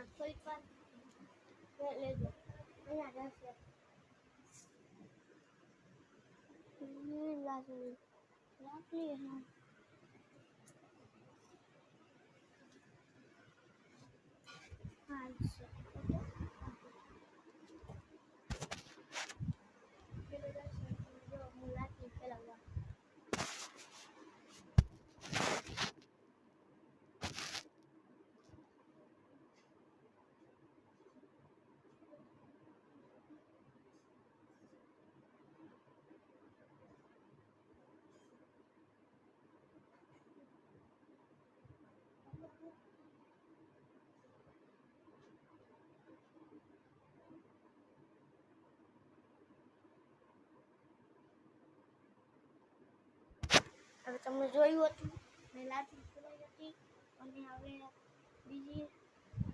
થોડીક વાર લેજો અહીંયા જશે લાકડી હા હાલશે હું લાકડી ફેલાવવા હવે તમને જોયું હતું મેં લાકડી ફેલાવી હતી અને હવે બીજી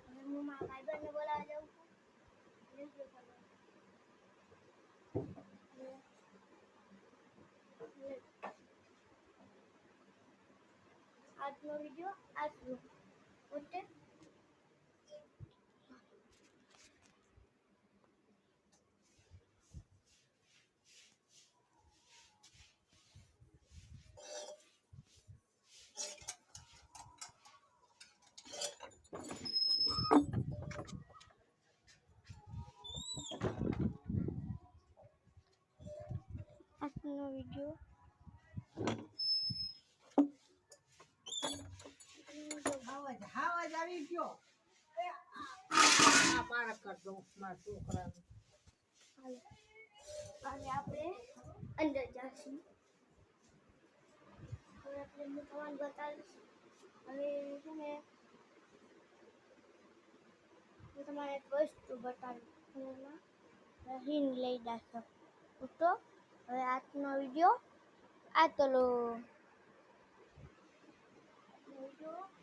હવે હું મારા ભાઈબંધને બોલાવવા જાઉં છું આજનો વિડીયો આટલું ઓકે આજનો વિડીયો આવાજ આવી ગયો આ પાર કર દો મારા છોકરાને અને આપણે અંદર જઈશું હવે આપણે હું તમને બતાવીશ હવે છે ને હું તમારે એક વસ્તુ બતાવીશ હિંગ લઈ જશો તો હવે આજનો વિડીયો આ તો લો વિડીયો